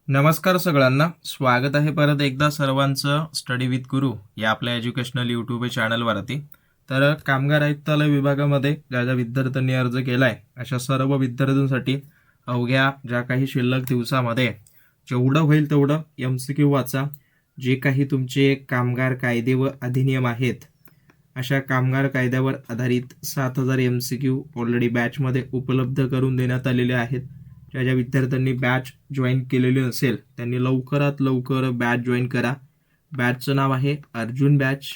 नमस्कार सगळ्यांना, स्वागत आहे परत एकदा सर्वांचं स्टडी विथ गुरु या आपल्या एज्युकेशनल यूट्यूब चॅनलवरती. तर कामगार आयुक्तालय विभागामध्ये ज्या ज्या विद्यार्थ्यांनी अर्ज केला आहे अशा सर्व विद्यार्थ्यांसाठी अवघ्या ज्या काही शिल्लक दिवसामध्ये जेवढं होईल तेवढं MCQ वाचा. जे काही तुमचे कामगार कायदे व अधिनियम आहेत अशा कामगार कायद्यावर आधारित 7,000 MCQ ऑलरेडी बॅचमध्ये उपलब्ध करून देण्यात आलेले आहेत. ज्या ज्या विद्यार्थ्यांनी बॅच जॉईन केलेली नसेल त्यांनी लवकरात लवकर बॅच जॉईन करा. बॅचचं नाव आहे अर्जुन बॅच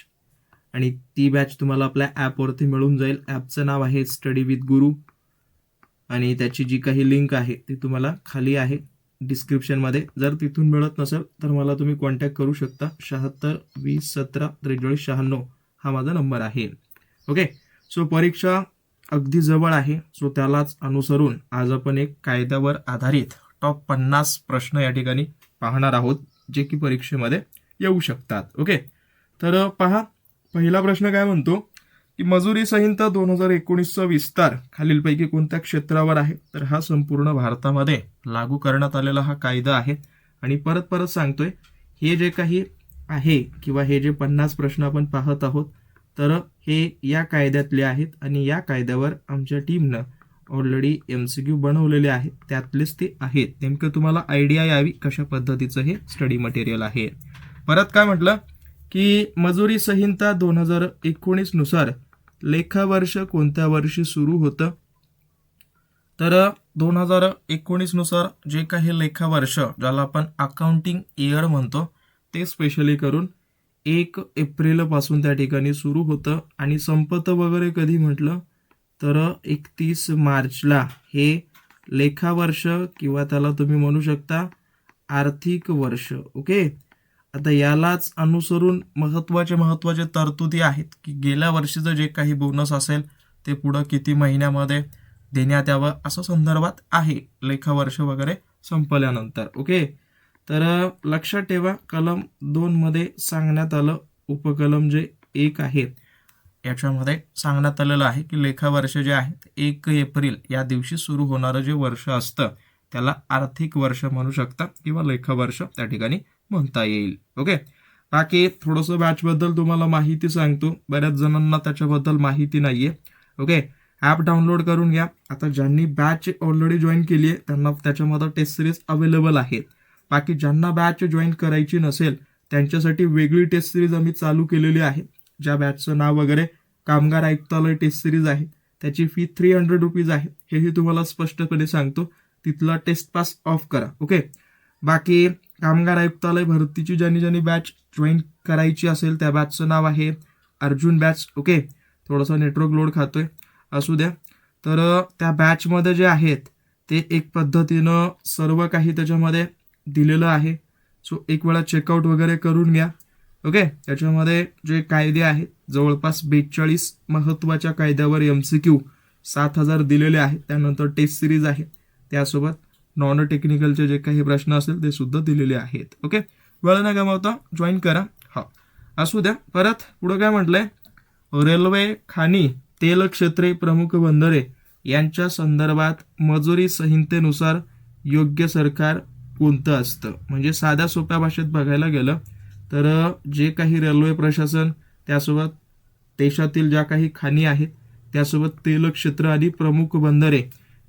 आणि ती बॅच तुम्हाला आपल्या ॲपवरती मिळून जाईल. ॲपचं नाव आहे स्टडी विथ गुरु आणि त्याची जी काही लिंक आहे ती तुम्हाला खाली आहे डिस्क्रिप्शनमध्ये. जर तिथून मिळत नसेल तर मला तुम्ही कॉन्टॅक्ट करू शकता. 76 20 17 43 96 हा माझा नंबर आहे. ओके, सो परीक्षा अगदी जवळ आहे, सो त्यालाच अनुसरून आज आपण एक कायद्यावर आधारित टॉप 50 प्रश्न या ठिकाणी पाहणार आहोत जे की परीक्षेमध्ये येऊ शकतात. ओके, तर पहा, पहिला प्रश्न काय म्हणतो की मजुरी संहिता 2019चा विस्तार खालीलपैकी कोणत्या क्षेत्रावर आहे? तर हा संपूर्ण भारतामध्ये लागू करण्यात आलेला हा कायदा आहे. आणि परत परत सांगतोय, हे जे काही आहे किंवा हे जे 50 प्रश्न आपण पाहत आहोत तर हे या कायद्यातले आहेत आणि या कायद्यावर आमच्या टीमनं ऑलरेडी MCQ बनवलेले आहेत, त्यातलेच ते आहेत. नेमकं तुम्हाला आयडिया यावी कशा पद्धतीचं हे स्टडी मटेरियल आहे. परत काय म्हटलं की मजुरी संहिता 2019 नुसार लेखावर्ष कोणत्या वर्षी सुरू होतं? तर 2019 नुसार जे काही लेखावर्ष ज्याला आपण अकाउंटिंग इयर म्हणतो ते स्पेशली करून 1 एप्रिलपासून त्या ठिकाणी सुरू होतं आणि संपतं वगैरे कधी म्हटलं तर 31 मार्चला हे लेखावर्ष किंवा त्याला तुम्ही म्हणू शकता आर्थिक वर्ष. ओके, आता यालाच अनुसरून महत्त्वाचे तरतुदी आहेत की गेल्या वर्षीचं जे काही बोनस असेल ते पुढं किती महिन्यामध्ये देण्यात यावं असं संदर्भात आहे लेखावर्ष वगैरे संपल्यानंतर. ओके, तर लक्षात ठेवा, कलम 2 मध्ये सांगण्यात आलं, उपकलम जे 1 आहे याच्यामध्ये सांगण्यात आलेलं आहे की लेखावर्ष जे आहेत 1 एप्रिल या दिवशी सुरू होणारं जे वर्ष असतं त्याला आर्थिक वर्ष म्हणू शकता किंवा लेखावर्ष त्या ठिकाणी म्हणता येईल. ओके, बाकी थोडंसं बॅचबद्दल तुम्हाला माहिती सांगतो, बऱ्याच जणांना त्याच्याबद्दल माहिती नाहीये. ओके, ॲप डाउनलोड करून घ्या. आता ज्यांनी बॅच ऑलरेडी जॉईन केली आहे त्यांना त्याच्यामध्ये टेस्ट सिरीज अवेलेबल आहेत. बाकी ज्यांना बॅच जॉईन करायची नसेल त्यांच्यासाठी वेगळी टेस्ट सिरीज आम्ही चालू केलेली आहे. ज्या बॅचचं नाव वगैरे कामगार आयुक्तालय टेस्ट सिरीज आहे, त्याची फी 300 रुपीज आहे, हेही तुम्हाला स्पष्टपणे सांगतो. तिथला टेस्ट पास ऑफ करा. ओके, बाकी कामगार आयुक्तालय भरतीची ज्यांनी बॅच जॉईन करायची असेल त्या बॅचचं नाव आहे अर्जुन बॅच. ओके, थोडंसं नेटवर्क लोड खातोय, असू द्या. तर त्या बॅचमध्ये जे आहेत ते एक पद्धतीनं सर्व काही त्याच्यामध्ये दिलेलं आहे. सो एक वेळा चेकआउट वगैरे करून घ्या. ओके, त्याच्यामध्ये जे कायदे आहेत जवळपास 42 महत्त्वाच्या कायद्यावर MCQ 7,000 दिलेले आहेत. त्यानंतर टेस्ट सिरीज आहे, त्यासोबत नॉन टेक्निकलचे जे काही प्रश्न असतील ते सुद्धा दिलेले आहेत. ओके, वेळ न गमावता जॉईन करा. हा, असू द्या. परत पुढं काय म्हटलंय, रेल्वे, खाणी, तेल क्षेत्रे, प्रमुख बंदरे यांच्या संदर्भात मजुरी संहितेनुसार योग्य सरकार कोणतं असतं? म्हणजे साध्या सोप्या भाषेत बघायला गेलं तर जे काही रेल्वे प्रशासन, त्यासोबत देशातील ज्या काही खाणी आहेत, त्यासोबत तेल क्षेत्र आणि प्रमुख बंदरे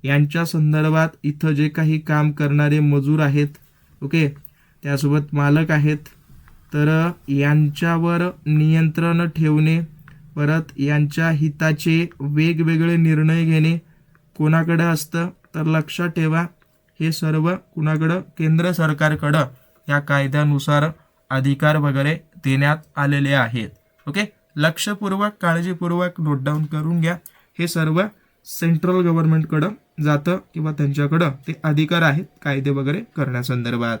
यांच्या संदर्भात इथं जे काही काम करणारे मजूर आहेत, ओके, त्यासोबत मालक आहेत, तर यांच्यावर नियंत्रण ठेवणे, परत यांच्या हिताचे वेगवेगळे निर्णय घेणे कोणाकडे असतं? तर लक्षात ठेवा, हे सर्व कुणाकडं? केंद्र सरकारकडं या कायद्यानुसार अधिकार वगैरे देण्यात आलेले आहेत. ओके, लक्षपूर्वक काळजीपूर्वक नोट डाऊन करून घ्या. हे सर्व सेंट्रल गव्हर्नमेंटकडं जातं किंवा त्यांच्याकडं ते अधिकार आहेत कायदे वगैरे करण्यासंदर्भात.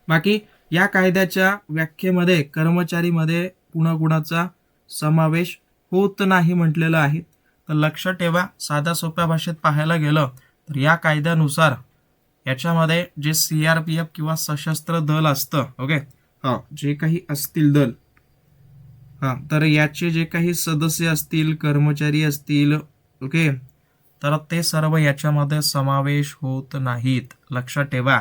बाकी या कायद्याच्या व्याख्येमध्ये कर्मचारीमध्ये कुणाकुणाचा समावेश होत नाही म्हटलेलं आहे. तर लक्षात ठेवा, साध्या सोप्या भाषेत पाहायला गेलं तर या कायद्यानुसार याच्यामध्ये जे CRPF किंवा सशस्त्र दल असतं, ओके, हा, जे काही असतील दल, हां, तर याचे जे काही सदस्य असतील, कर्मचारी असतील, ओके, तर ते सर्व याच्यामध्ये समावेश होत नाहीत. लक्षात ठेवा,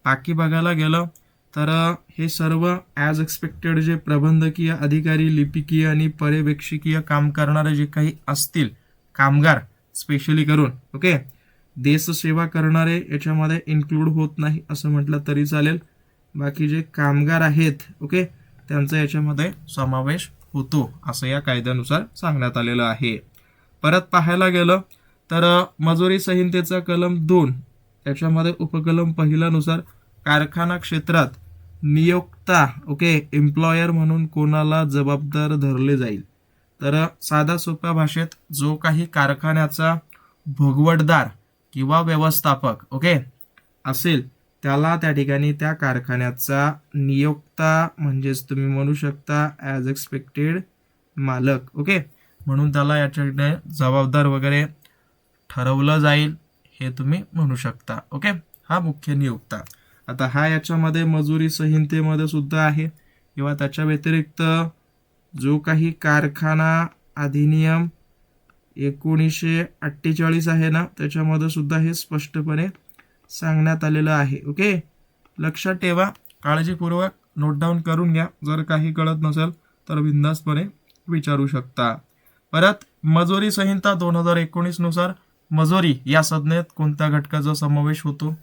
बाकी बघायला गेलं तर हे सर्व ॲज एक्सपेक्टेड जे प्रबंधकीय अधिकारी, लिपिकीय आणि पर्यवेक्षकीय काम करणारे जे काही असतील कामगार स्पेशली करून, ओके, देशसेवा करणारे याच्यामध्ये इन्क्लूड होत नाही असं म्हटलं तरी चालेल. बाकी जे कामगार आहेत, ओके, त्यांचा याच्यामध्ये समावेश होतो असं या कायद्यानुसार सांगण्यात आलेलं आहे. परत पाहायला गेलं तर मजुरी संहितेचा कलम 2 याच्यामध्ये उपकलम 1 नुसार कारखाना क्षेत्रात नियोक्ता, ओके, एम्प्लॉयर म्हणून कोणाला जबाबदार धरले जाईल. तर साधा सोप्या भाषेत जो काही कारखान्याचा भोगवटदार किंवा व्यवस्थापक, ओके, असेल त्याला त्या ठिकाणी त्या कारखान्याचा नियोक्ता म्हणजेच तुम्ही म्हणू शकता ॲज एक्सपेक्टेड मालक, ओके, म्हणून त्याला याच्याकडे जबाबदार वगैरे ठरवलं जाईल हे तुम्ही म्हणू शकता. ओके, हा मुख्य नियोक्ता. आता हा याच्यामध्ये मजुरी संहितेमध्ये सुद्धा आहे किंवा त्याच्या व्यतिरिक्त जो काही कारखाना अधिनियम 1948 आहे ना, त्याच्यामध्ये सुद्धा हे स्पष्टपणे सांगण्यात आलेलं आहे. ओके, लक्षात ठेवा, काळजीपूर्वक नोट डाऊन करून घ्या. जर काही कळत नसेल तर बिनधास्तपणे विचारू शकता. परत मजुरी संहिता 2019 नुसार मजुरी या संज्ञेत कोणत्या घटकाचा समावेश होतो.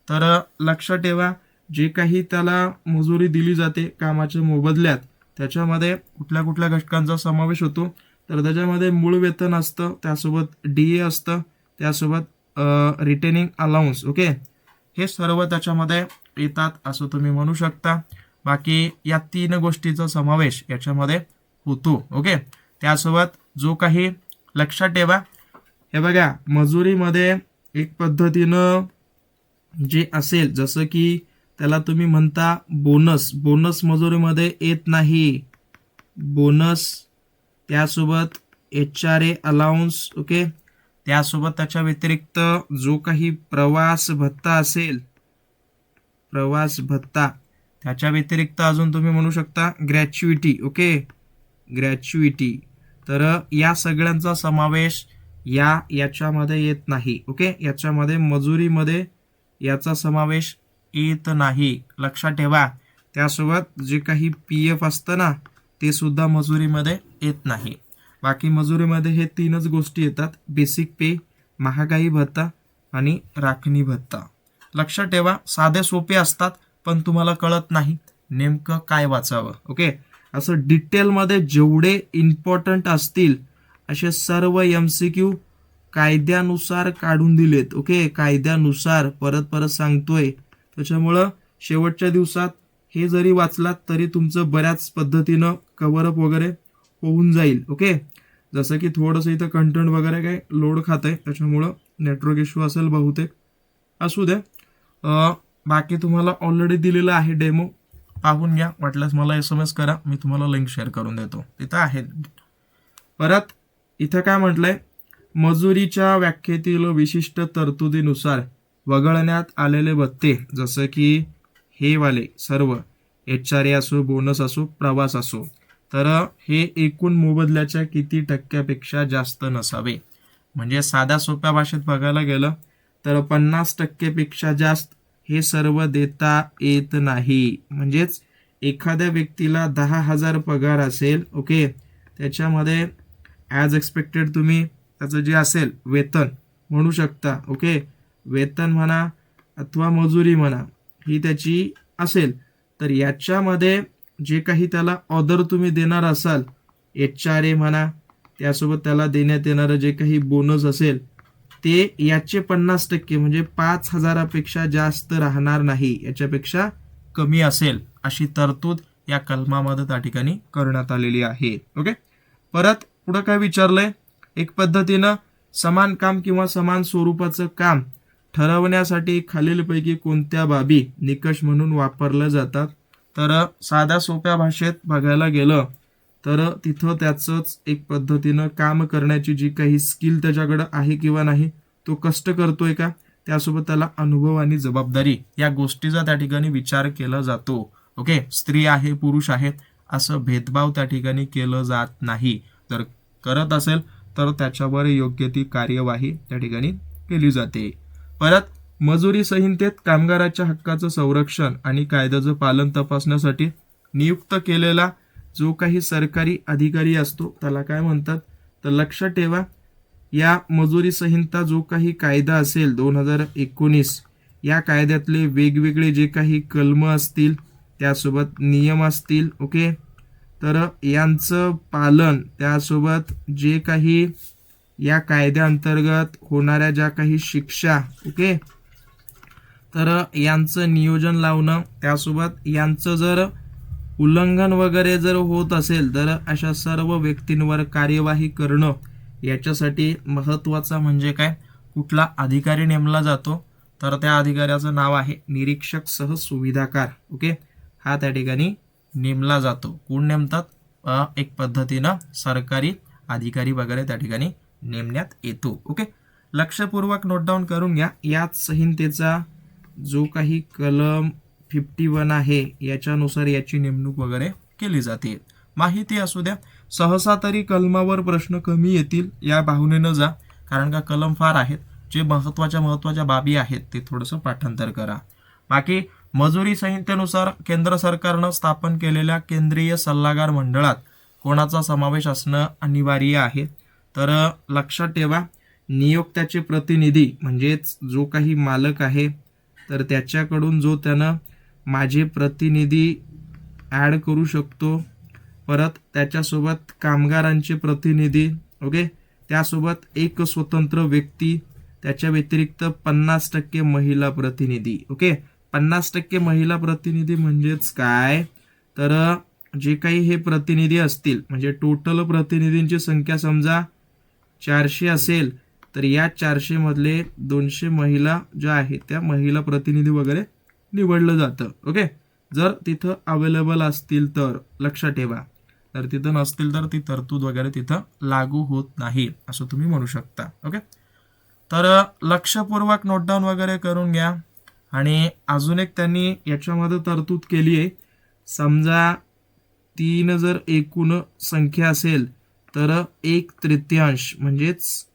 तर लक्षात ठेवा, जे काही त्याला मजुरी दिली जाते कामाच्या मोबदल्यात त्याच्यामध्ये कुठल्या कुठल्या घटकांचा समावेश होतो. तर त्याच्यामध्ये मूळ वेतन असतं, त्यासोबत DA असतं, त्यासोबत रिटेनिंग अलाउन्स, ओके, हे सर्व त्याच्यामध्ये येतात असं तुम्ही म्हणू शकता. बाकी या 3 गोष्टीचा समावेश याच्यामध्ये होतो. ओके, त्यासोबत जो काही लक्षात ठेवा, हे बघा, मजुरीमध्ये एक पद्धतीनं जे असेल जसं की त्याला तुम्ही म्हणता बोनस मजुरीमध्ये येत नाही. बोनस, त्यासोबत HRA अलाउन्स, ओके, त्यासोबत त्याच्या व्यतिरिक्त जो काही प्रवास भत्ता असेल, प्रवास भत्ता, त्याच्या व्यतिरिक्त अजून तुम्ही म्हणू शकता ग्रॅच्युइटी, ओके, ग्रॅच्युइटी. तर या सगळ्यांचा समावेश याच्यामध्ये येत नाही. ओके, याच्यामध्ये मजुरीमध्ये याचा समावेश येत नाही, लक्षात ठेवा. त्यासोबत जे काही PF असतं ना, ते सुद्धा मजुरीमध्ये येत नाही. बाकी मजुरीमध्ये हे 3च गोष्टी येतात: बेसिक पे, महागाई भत्ता आणि राखणी भत्ता. लक्षात ठेवा, साधे सोपे असतात पण तुम्हाला कळत नाही नेमकं काय वाचावं. ओके, असं डिटेलमध्ये जेवढे इम्पॉर्टंट असतील असे सर्व MCQ कायद्यानुसार काढून दिलेत. ओके, कायद्यानुसार, परत सांगतोय. त्याच्यामुळं शेवटच्या दिवसात हे जरी वाचलात तरी तुमचं बऱ्याच पद्धतीनं कव्हरअप वगैरे होऊन जाईल. ओके, जसं की थोडंसं इथं कंटेंट वगैरे काय लोड खात आहे, त्याच्यामुळं नेटवर्क इश्यू असेल बहुतेक, असू दे. बाकी तुम्हाला ऑलरेडी दिलेलं आहे डेमो, पाहून घ्या. वाटल्यास मला SMS करा, मी तुम्हाला लिंक शेअर करून देतो, तिथं आहे. परत इथं काय म्हटलंय, मजुरीच्या व्याख्येतील विशिष्ट तरतुदीनुसार वगळण्यात आलेले भत्ते, जसं की हे वाले सर्व HRA असो, बोनस असो, प्रवास असो, तर हे एकूण मोबदल्याच्या किती टक्क्यापेक्षा जास्त नसावे. म्हणजे साध्या सोप्या भाषेत बघायला गेलं तर 50% जास्त हे सर्व देता येत नाही. म्हणजेच एखाद्या व्यक्तीला 10,000 पगार असेल, ओके, त्याच्यामध्ये ॲज एक्सपेक्टेड तुम्ही त्याचं जे असेल वेतन म्हणू शकता. ओके, वेतन म्हणा अथवा मजुरी म्हणा, ही त्याची असेल, तर याच्यामध्ये जे काही त्याला ऑदर तुम्ही देणार असाल, HRA म्हणा, त्यासोबत त्याला देण्यात येणारं जे काही बोनस असेल, ते याचे 50% म्हणजे 5,000पेक्षा जास्त राहणार नाही, याच्यापेक्षा कमी असेल अशी तरतूद या कलमामध्ये त्या ठिकाणी करण्यात आलेली आहे. ओके, परत पुढं काय विचारलंय, एक पद्धतीनं समान काम किंवा समान स्वरूपाचं काम ठरवण्यासाठी खालीलपैकी कोणत्या बाबी निकष म्हणून वापरल्या जातात. तर साध्या सोप्या भाषेत बघायला गेलं तर तिथं त्याचंच एक पद्धतीनं काम करण्याची जी काही स्किल त्याच्याकडं आहे किंवा नाही, तो कष्ट करतोय का, त्यासोबत त्याला अनुभव आणि जबाबदारी या गोष्टीचा त्या ठिकाणी विचार केला जातो. ओके, स्त्री आहे पुरुष आहे असं भेदभाव त्या ठिकाणी केलं जात नाही. जर करत असेल तर त्याच्यावर योग्य ती कार्यवाही त्या ठिकाणी केली जाते. परत मजुरी संहितेत कामगाराच्या हक्काचं संरक्षण आणि कायद्याचं पालन तपासण्यासाठी नियुक्त केलेला जो काही सरकारी अधिकारी असतो त्याला काय म्हणतात, तर लक्षात ठेवा या मजुरी संहिता जो काही कायदा असेल 2019 या कायद्यातले वेगवेगळे जे काही कलम असतील त्यासोबत नियम असतील, ओके, तर यांचं पालन त्यासोबत जे काही या कायद्याअंतर्गत होणाऱ्या ज्या काही शिक्षा, ओके, तर यांचं नियोजन लावणं त्यासोबत यांचं जर उल्लंघन वगैरे जर होत असेल तर अशा सर्व व्यक्तींवर कार्यवाही करणं, याच्यासाठी महत्त्वाचा म्हणजे काय, कुठला अधिकारी नेमला जातो, तर त्या अधिकाऱ्याचं नाव आहे निरीक्षक सह सुविधाकार, ओके, हा त्या ठिकाणी नेमला जातो. कोण नेमतात, एक पद्धतीनं सरकारी अधिकारी वगैरे त्या ठिकाणी नेमण्यात येतो, ओके. लक्षपूर्वक नोट डाऊन करून घ्या. याच संहितेचा जो काही कलम 51 आहे याच्यानुसार याची नेमणूक वगैरे केली जाते. माहिती असू द्या, सहसा तरी कलमावर प्रश्न कमी येतील या भावनेनं जा, कारण का कलम फार आहेत. जे महत्त्वाच्या बाबी आहेत ते थोडंसं पाठांतर करा. बाकी मजुरी संहितेनुसार केंद्र सरकारनं स्थापन केलेल्या केंद्रीय सल्लागार मंडळात कोणाचा समावेश असणं अनिवार्य आहे, तर लक्षात ठेवा नियोक्त्याचे प्रतिनिधी म्हणजेच जो काही मालक आहे तर त्याच्याकडून जो त्यानं माझे प्रतिनिधी ॲड करू शकतो, परत त्याच्यासोबत कामगारांचे प्रतिनिधी, ओके, त्यासोबत एक स्वतंत्र व्यक्ती, त्याच्या व्यतिरिक्त 50% महिला प्रतिनिधी, ओके. 50% महिला प्रतिनिधी म्हणजेच काय, तर जे काही हे प्रतिनिधी असतील म्हणजे टोटल प्रतिनिधींची संख्या समजा 400 असेल तर या 400 मधले 200 महिला ज्या आहेत त्या महिला प्रतिनिधी वगैरे निवडलं जातं, ओके. जर तिथं अवेलेबल असतील तर लक्षात ठेवा, तर तिथं नसतील तर ती तरतूद वगैरे तिथं लागू होत नाही असं तुम्ही म्हणू शकता, ओके. तर लक्षपूर्वक नोट डाऊन वगैरे करून घ्या. आणि अजून एक त्यांनी याच्यामध्ये तरतूद केली आहे, समजा 3 जर एकूण संख्या असेल तर 1/3 म्हणजेच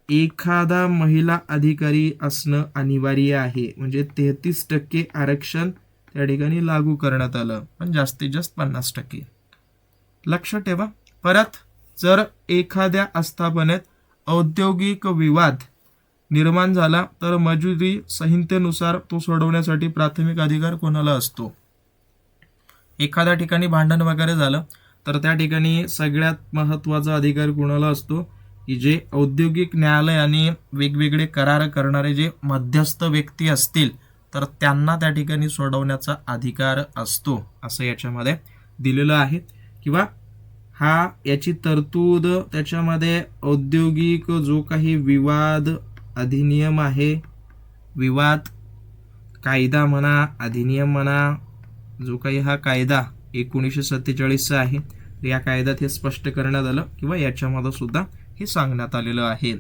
एखादा महिला अधिकारी असणं अनिवार्य आहे, म्हणजे 33% आरक्षण त्या ठिकाणी लागू करण्यात आलं, पण जास्तीत जास्त 50%. लक्षात ठेवा. परत जर एखाद्या आस्थापनेत औद्योगिक विवाद निर्माण झाला तर मजुरी संहितेनुसार तो सोडवण्यासाठी प्राथमिक अधिकार कोणाला असतो. एखाद्या ठिकाणी भांडण वगैरे झालं तर त्या ठिकाणी सगळ्यात महत्त्वाचा अधिकार कोणाला असतो, की जे औद्योगिक न्यायालय आणि वेगवेगळे करार करणारे जे मध्यस्थ व्यक्ती असतील तर त्यांना त्या ठिकाणी सोडवण्याचा अधिकार असतो असं याच्यामध्ये दिलेलं आहे. किंवा हा याची तरतूद त्याच्यामध्ये औद्योगिक जो काही विवाद अधिनियम आहे, विवाद कायदा म्हणा, अधिनियम म्हणा, जो काही हा कायदा 1947चा आहे, या कायद्यात हे स्पष्ट करण्यात आलं किंवा याच्यामध्ये सुद्धा हे सांगण्यात आलेलं आहे.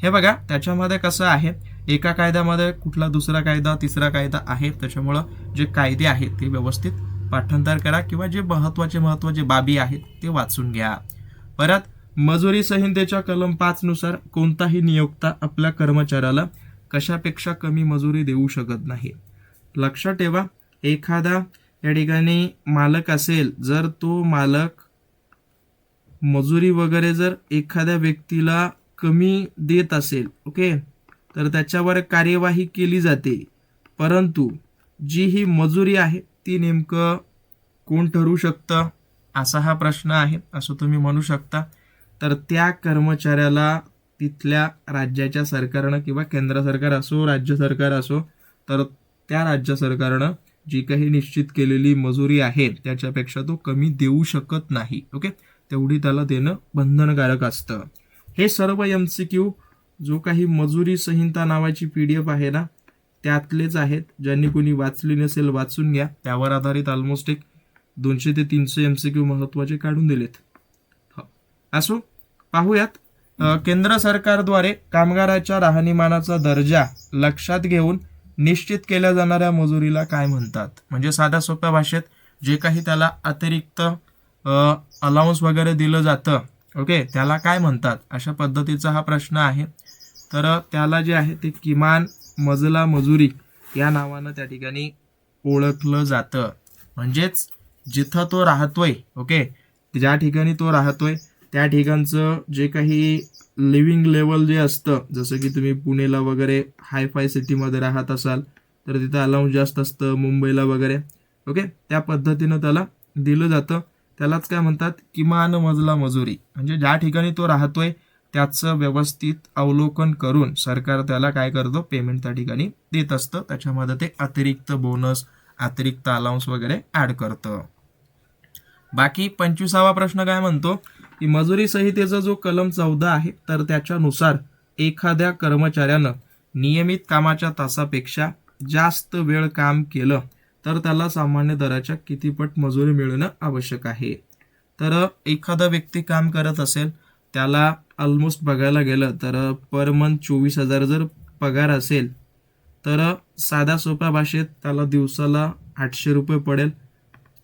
हे बघा त्याच्यामध्ये कसं आहे, एका कायद्यामध्ये कुठला दुसरा कायदा तिसरा कायदा आहे, त्याच्यामुळं जे कायदे आहेत ते व्यवस्थित पाठांतर करा किंवा जे महत्त्वाचे बाबी आहेत ते वाचून घ्या. परत मजुरी संहितेच्या कलम 5 नुसार कोणताही नियोक्ता आपल्या कर्मचाऱ्याला कशापेक्षा कमी मजुरी देऊ शकत नाही. लक्षात ठेवा, एखादा या ठिकाणी मालक असेल, जर तो मालक मजुरी वगैरे जर एखाद्या व्यक्तीला कमी देत असेल, ओके, तर त्याच्यावर कार्यवाही केली जाते. परंतु जी ही मजुरी आहे ती नेमकं कोण ठरवू शकतं असा हा प्रश्न आहे असं तुम्ही म्हणू शकता. तर त्या कर्मचाऱ्याला तिथल्या राज्याच्या सरकारनं किंवा केंद्र सरकार असो राज्य सरकार असो तर त्या राज्य सरकारनं जी काही निश्चित केलेली मजुरी आहे त्याच्यापेक्षा तो कमी देऊ शकत नाही, ओके, तेवढी त्याला देणं बंधनकारक असतं. हे सर्व MCQ जो काही मजुरी संहिता नावाची PDF आहे ना त्यातलेच आहेत. ज्यांनी कोणी वाचली नसेल वाचून घ्या, त्यावर आधारित ऑलमोस्ट एक 200 ते 300 MCQ महत्त्वाचे काढून दिलेत. असो पाहूयात. केंद्र सरकारद्वारे कामगाराच्या राहणीमानाचा दर्जा लक्षात घेऊन निश्चित केल्या जाणाऱ्या मजुरीला काय म्हणतात. म्हणजे साध्या सोप्या भाषेत जे काही त्याला अतिरिक्त अलाउन्स वगैरे दिलं जातं, ओके, त्याला काय म्हणतात अशा पद्धतीचा हा प्रश्न आहे. तर त्याला जे आहे ते किमान मजला मजुरी या नावानं त्या ठिकाणी ओळखलं जातं. म्हणजेच जिथं तो राहतोय, ओके, ज्या ठिकाणी तो राहतोय त्या ठिकाणचं जे काही लिव्हिंग लेवल जे असतं, जसं की तुम्ही पुणेला वगैरे हायफाय सिटीमध्ये राहत असाल तर तिथं अलाउन्स जास्त असतं, मुंबईला वगैरे, ओके, त्या पद्धतीनं त्याला दिलं जातं. त्यालाच काय म्हणतात, किमान मजला मजुरी. म्हणजे ज्या ठिकाणी तो राहतोय त्याचं व्यवस्थित अवलोकन करून सरकार त्याला काय करतो, पेमेंट त्या ठिकाणी देत असतं. त्याच्यामध्ये ते अतिरिक्त बोनस, अतिरिक्त अलाउन्स वगैरे ऍड करतं. बाकी 25वा प्रश्न काय म्हणतो की मजुरी संहितेचा जो कलम 14 आहे तर त्याच्यानुसार एखाद्या कर्मचाऱ्यानं नियमित कामाच्या तासापेक्षा जास्त वेळ काम केलं तर त्याला सामान्य दराच्या किती पट मजुरी मिळणं आवश्यक आहे. तर एखादा व्यक्ती काम करत असेल, त्याला ऑलमोस्ट बघायला गेलं तर पर मंथ 24,000 जर पगार असेल तर साध्या सोप्या भाषेत त्याला दिवसाला 800 रुपये पडेल.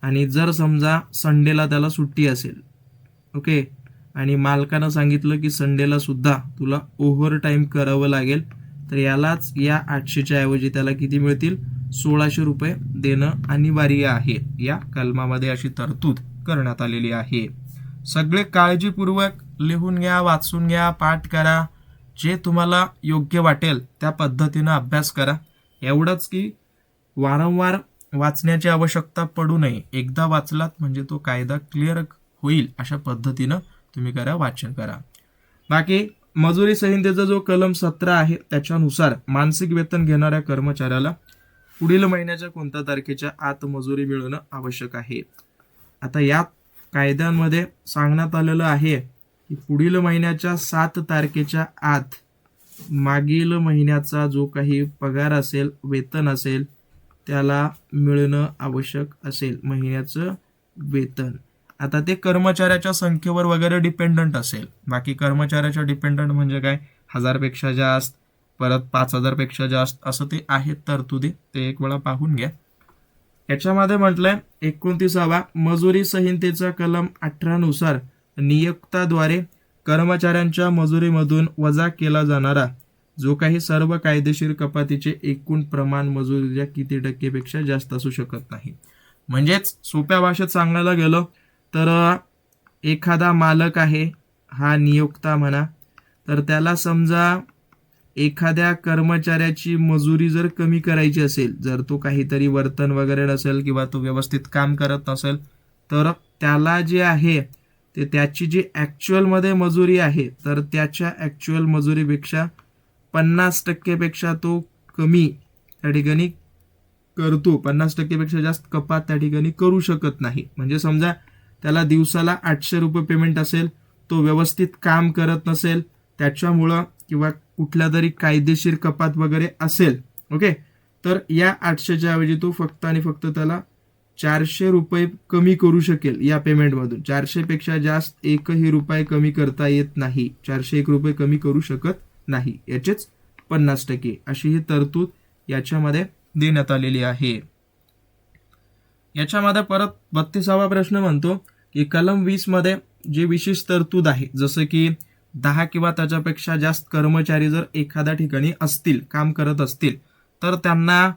आणि जर समजा संडेला त्याला सुट्टी असेल, ओके, आणि मालकानं सांगितलं की संडेला सुद्धा तुला ओव्हर टाईम करावं लागेल, तर यालाच या 800च्या ऐवजी त्याला किती मिळतील, 1600 रुपये देणं अनिवार्य आहे. या कलमामध्ये अशी तरतूद करण्यात आलेली आहे. सगळे काळजीपूर्वक लिहून घ्या, वाचून घ्या, पाठ करा. जे तुम्हाला योग्य वाटेल त्या पद्धतीनं अभ्यास करा. एवढंच की वारंवार वाचण्याची आवश्यकता पडू नये. एकदा वाचलात म्हणजे तो कायदा क्लिअर होईल अशा पद्धतीनं तुम्ही करा, वाचन करा. बाकी मजुरी संहितेचा जो कलम 17 आहे त्याच्यानुसार मानसिक वेतन घेणाऱ्या कर्मचाऱ्याला पुढील महिन्याच्या कोणत्या तारखेच्या आत मजुरी मिळणं आवश्यक आहे. आता या कायद्यांमध्ये सांगण्यात आलेलं आहे की पुढील महिन्याच्या 7 तारखेच्या आत मागील महिन्याचा जो काही पगार असेल, वेतन असेल, त्याला मिळणं आवश्यक असेल, महिन्याचं वेतन. आता ते कर्मचाऱ्याच्या संख्येवर वगैरे डिपेंडंट असेल. बाकी कर्मचाऱ्याच्या डिपेंडंट म्हणजे काय, 1000 पेक्षा जास्त, परत 5000 पेक्षा जास्त, असं ते आहेत तरतुदी, ते एक वेळा पाहून घ्या. याच्यामध्ये म्हटलंय 29वा मजुरी संहितेचा कलम 18 नुसार नियोक्ताद्वारे कर्मचाऱ्यांच्या मजुरीमधून वजा केला जाणारा जो काही सर्व कायदेशीर कपातीचे एकूण प्रमाण मजुरीच्या किती टक्केपेक्षा जास्त असू शकत नाही. म्हणजेच सोप्या भाषेत सांगायला गेलो तर एखादा मालक आहे, हा नियोक्ता म्हणा, तर त्याला समजा एखाद्या कर्मचाऱ्याची मजुरी जर कमी करायची असेल, जर तो काहीतरी वर्तन वगैरे नसेल किंवा तो व्यवस्थित काम करत नसेल, तर त्याला जे आहे ते त्याची जी ॲक्च्युअलमध्ये मजुरी आहे तर त्याच्या ॲक्च्युअल मजुरीपेक्षा 50% पेक्षा तो कमी त्या ठिकाणी करतो. 50% पेक्षा जास्त कपात त्या ठिकाणी करू शकत नाही. म्हणजे समजा त्याला दिवसाला 800 रुपये पेमेंट असेल, तो व्यवस्थित काम करत नसेल, त्याच्यामुळं किंवा कुठल्या तरी कायदेशीर कपात वगैरे असेल, ओके, तर या 800च्या ऐवजी तो फक्त आणि फक्त त्याला 400 रुपये कमी करू शकेल या पेमेंटमधून. 400 पेक्षा जास्त एकही रुपये कमी करता येत नाही. 401 रुपये कमी करू शकत नाही. याचेच 50% अशी ही तरतूद याच्यामध्ये देण्यात आलेली आहे. याच्यामध्ये परत 32वा प्रश्न म्हणतो की कलम 20 मध्ये जे विशेष तरतूद आहे, जसं की 10 किंवा त्याच्यापेक्षा जास्त कर्मचारी जर एखाद्या ठिकाणी असतील, काम करत असतील, तर त्यांना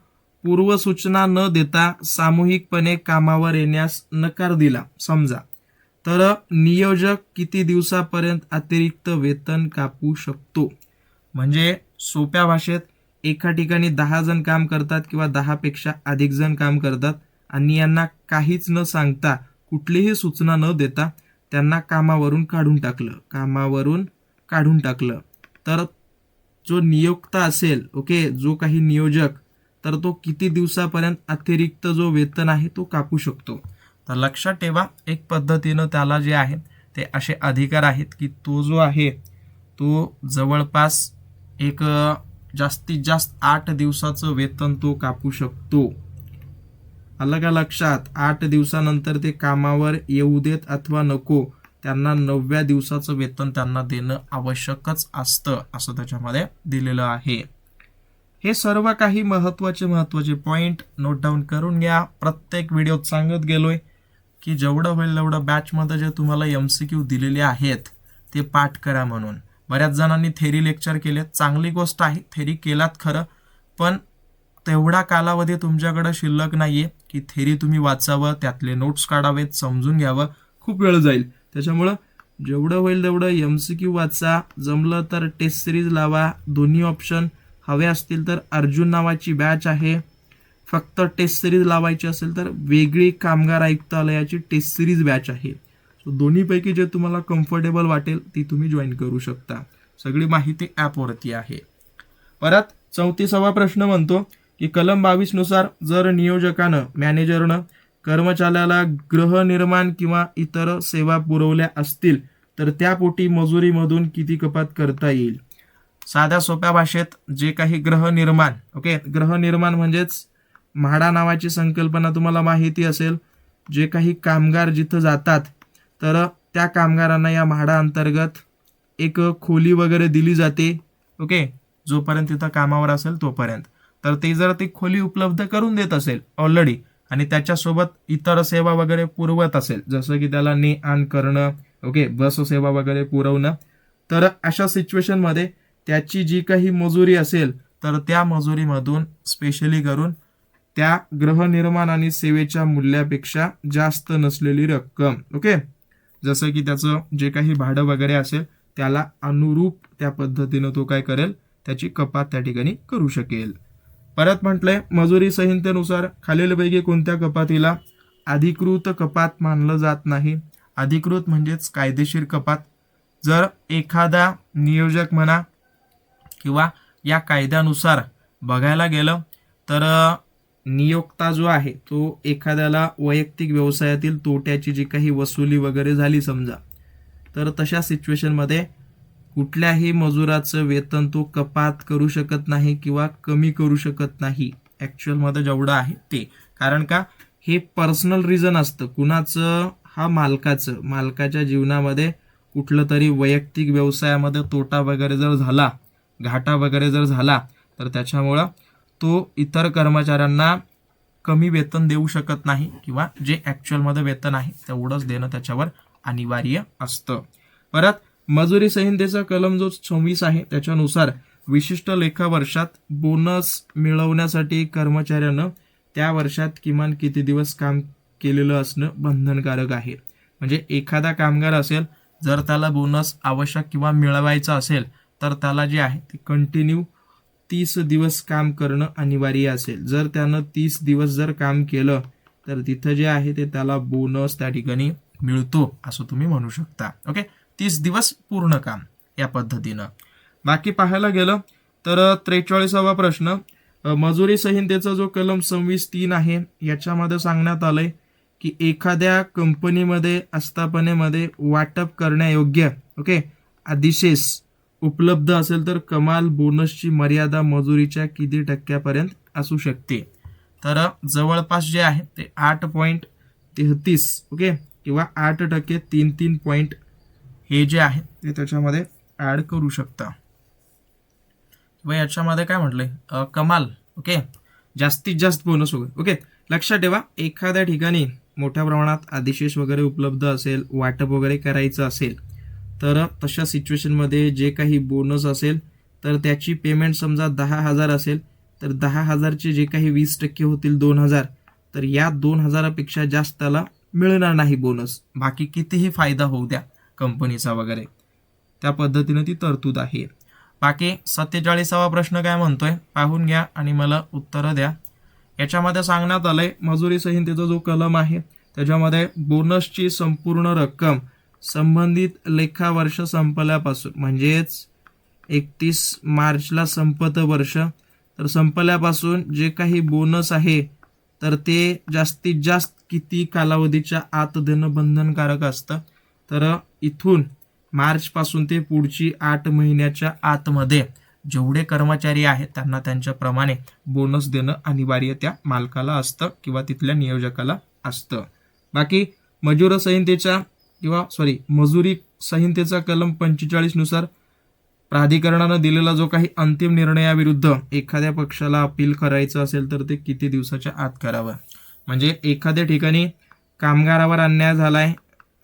पूर्वसूचना न देता सामूहिकपणे कामावर येण्यास नकार दिला समजा, तर नियोजक किती दिवसापर्यंत अतिरिक्त वेतन कापू शकतो. म्हणजे सोप्या भाषेत एका ठिकाणी 10 जण काम करतात किंवा 10 पेक्षा अधिक जण काम करतात आणि यांना काहीच न सांगता, कुठलीही सूचना न देता त्यांना कामावरून काढून टाकलं, तर जो नियोक्ता असेल, ओके, जो काही नियोजक, तर तो किती दिवसापर्यंत अतिरिक्त जो वेतन आहे तो कापू शकतो. तर लक्षात ठेवा, एक पद्धतीनं त्याला जे आहे ते असे अधिकार आहेत की तो जो आहे तो जवळपास एक जास्तीत जास्त 8 दिवसाचं वेतन तो कापू शकतो. आलं का लक्षात? 8 दिवसानंतर ते कामावर येऊ देत अथवा नको, त्यांना 9व्या दिवसाचं वेतन त्यांना देणं आवश्यकच असतं, असं त्याच्यामध्ये दिलेलं आहे. हे सर्व काही महत्त्वाचे पॉईंट नोट डाऊन करून घ्या. प्रत्येक व्हिडिओत सांगत गेलोय की जेवढं होईल तेवढं बॅचमध्ये जे तुम्हाला MCQ दिलेले आहेत ते पाठ करा म्हणून. बऱ्याच जणांनी थेरी लेक्चर केले, चांगली गोष्ट आहे, थेरी केलात खरं, पण तेवढा कालावधी तुमच्याकडे शिल्लक नाहीये की थेरी तुम्ही वाचावं, त्यातले नोट्स काढावेत, समजून घ्यावं, खूप वेळ जाईल. त्याच्यामुळं जेवढं होईल तेवढं MCQ वाचा, जमलं तर टेस्ट सिरीज लावा. दोन्ही ऑप्शन हवे असतील तर अर्जुन नावाची बॅच आहे. फक्त टेस्ट सिरीज लावायची असेल तर वेगळी कामगार आयुक्तालयाची टेस्ट सिरीज बॅच आहे. सो दोन्हीपैकी जे तुम्हाला कम्फर्टेबल वाटेल ती तुम्ही जॉईन करू शकता. सगळी माहिती ॲपवरती आहे. परत 34वा प्रश्न म्हणतो की कलम 22 नुसार जर नियोजकानं, मॅनेजरनं कर्मचाऱ्याला गृहनिर्माण किंवा इतर सेवा पुरवल्या असतील तर त्यापोटी मजुरीमधून किती कपात करता येईल. साध्या सोप्या भाषेत जे काही गृहनिर्माण, ओके, गृहनिर्माण म्हणजेच म्हाडा नावाची संकल्पना तुम्हाला माहिती असेल. जे काही कामगार जिथं जातात तर त्या कामगारांना या म्हाडा अंतर्गत एक खोली वगैरे दिली जाते, ओके, जोपर्यंत तिथं कामावर असेल तोपर्यंत. तर ते जर ती खोली उपलब्ध करून देत असेल ऑलरेडी आणि त्याच्यासोबत इतर सेवा वगैरे पुरवत असेल, जसं की त्याला ने आण करणं, ओके, बस सेवा वगैरे पुरवणं, तर अशा सिच्युएशनमध्ये त्याची जी काही मजुरी असेल तर त्या मजुरीमधून स्पेशली करून त्या गृहनिर्माण आणि सेवेच्या मूल्यापेक्षा जास्त नसलेली रक्कम, ओके, जसं की त्याचं जे काही भाडं वगैरे असेल त्याला अनुरूप त्या पद्धतीनं तो काय करेल, त्याची कपात त्या ठिकाणी करू शकेल. परत म्हटलंय मजुरी संहितेनुसार खालीलपैकी कोणत्या कपातीला अधिकृत कपात मानलं जात नाही. अधिकृत म्हणजेच कायदेशीर कपात. जर एखादा नियोजक म्हणा किंवा या कायद्यानुसार बघायला गेलं तर नियोक्ता जो आहे तो एखाद्याला वैयक्तिक व्यवसायातील तोट्याची जी काही वसुली वगैरे झाली समजा, तर तशा सिच्युएशनमध्ये कुठल्याही मजुराचं वेतन तो कपात करू शकत नाही किंवा कमी करू शकत नाही ॲक्च्युअलमध्ये जेवढं आहे ते. कारण का, हे पर्सनल रिझन असतं कुणाचं, हा मालकाच्या जीवनामध्ये कुठलं तरी वैयक्तिक व्यवसायामध्ये तोटा वगैरे जर झाला, घाटा वगैरे जर झाला तर त्याच्यामुळं तो इतर कर्मचाऱ्यांना कमी वेतन देऊ शकत नाही किंवा जे ॲक्च्युअलमध्ये वेतन आहे तेवढंच देणं त्याच्यावर अनिवार्य असतं. परत मजुरी संहितेचा कलम जो 26 आहे त्याच्यानुसार विशिष्ट लेखा वर्षात बोनस मिळवण्यासाठी कर्मचाऱ्यानं त्या वर्षात किमान किती दिवस काम केलेलं असणं बंधनकारक आहे. म्हणजे एखादा कामगार असेल, जर त्याला बोनस आवश्यक किंवा मिळवायचा असेल तर त्याला जे आहे ते कंटिन्यू 30 दिवस काम करणं अनिवार्य असेल. जर त्यानं 30 दिवस जर काम केलं तर तिथं जे आहे ते त्याला बोनस त्या ठिकाणी मिळतो असं तुम्ही म्हणू शकता. ओके, 30 दिवस पूर्ण काम या पद्धतीनं. बाकी पाहायला गेलं तर 43वा प्रश्न, मजुरी संहितेचा जो कलम 26(3) आहे याच्यामध्ये सांगण्यात आलंय की एखाद्या कंपनीमध्ये आस्थापनेमध्ये वाटप करण्यायोग्य, ओके, अधिशेष उपलब्ध असेल तर कमाल बोनसची मर्यादा मजुरीच्या किती टक्क्यापर्यंत असू शकते. तर जवळपास जे आहे ते 8.33, ओके, किंवा 8% 3 पॉईंट हे जे आहे ते त्याच्यामध्ये ॲड करू शकता. किंवा याच्यामध्ये काय म्हटलंय, कमाल, ओके, जास्तीत जास्त बोनस वगैरे. ओके, लक्षात ठेवा, एखाद्या ठिकाणी मोठ्या प्रमाणात अधिशेष वगैरे उपलब्ध असेल, वाटप वगैरे करायचं असेल तर तशा सिच्युएशनमध्ये जे काही बोनस असेल तर त्याची पेमेंट समजा 10,000 असेल तर 10,000चे जे काही 20% होतील 2,000, तर या 2,000पेक्षा जास्त त्याला मिळणार नाही बोनस. बाकी कितीही फायदा होऊ द्या कंपनीचा वगैरे, त्या पद्धतीने ती तरतूद आहे. बाकी 47वा प्रश्न काय म्हणतोय पाहून घ्या आणि मला उत्तरं द्या. याच्यामध्ये सांगण्यात आलंय मजुरी संहितेचा जो कलम आहे त्याच्यामध्ये बोनसची संपूर्ण रक्कम संबंधित लेखा वर्ष संपल्यापासून, म्हणजेच 31 मार्चला संपत वर्ष, तर संपल्यापासून जे काही बोनस आहे तर ते जास्तीत जास्त किती कालावधीच्या आत देणं बंधनकारक असतं. तर इथून मार्चपासून ते पुढची 8 महिन्याच्या आतमध्ये जेवढे कर्मचारी आहेत त्यांना त्यांच्याप्रमाणे बोनस देणं अनिवार्य त्या मालकाला असतं किंवा तिथल्या नियोजकाला असतं. बाकी मजुरी संहितेचा कलम 45 नुसार प्राधिकरणानं दिलेला जो काही अंतिम निर्णयाविरुद्ध एखाद्या पक्षाला अपील करायचं असेल तर ते किती दिवसाच्या आत करावं. म्हणजे एखाद्या ठिकाणी कामगारावर अन्याय झालाय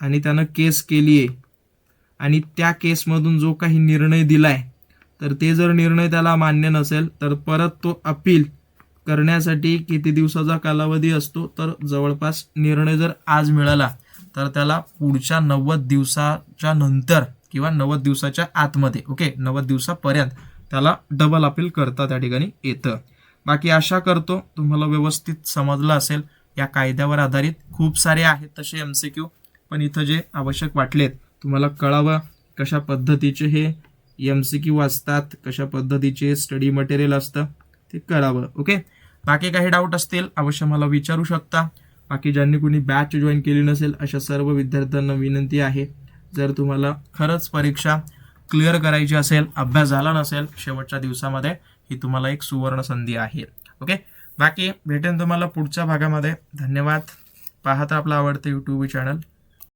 आणि त्यानं केस केली आहे आणि त्या केसमधून जो काही निर्णय दिलाय तर ते जर निर्णय त्याला मान्य नसेल तर परत तो अपील करण्यासाठी किती दिवसाचा कालावधी असतो, तर जवळपास निर्णय जर आज मिळाला तर त्याला पुढच्या 90 दिवसाच्या नंतर किंवा 90 दिवसाच्या आतमध्ये, ओके, 90 दिवसापर्यंत त्याला डबल अपील करता त्या ठिकाणी येतं. बाकी आशा करतो तुम्हाला व्यवस्थित समजलं असेल. या कायद्यावर आधारित खूप सारे आहेत तसे MCQ, पण इथं जे आवश्यक वाटलेत तुम्हाला कळावं, कशा पद्धतीचे हे MCQ असतात, कशा पद्धतीचे स्टडी मटेरियल असतं ते कळावं. ओके, बाकी काही डाऊट असतील अवश्य मला विचारू शकता. बाकी ज्यांनी कोणी बॅच जॉईन केली नसेल अशा सर्व विद्यार्थ्यांना विनंती आहे, जर तुम्हाला खरंच परीक्षा क्लिअर करायची असेल, अभ्यास झाला नसेल शेवटच्या दिवसामध्ये, ही तुम्हाला एक सुवर्ण संधी आहे. ओके, बाकी भेटेन तुम्हाला पुढच्या भागामध्ये. धन्यवाद. पाहता आपलं आवडतं YouTube चॅनल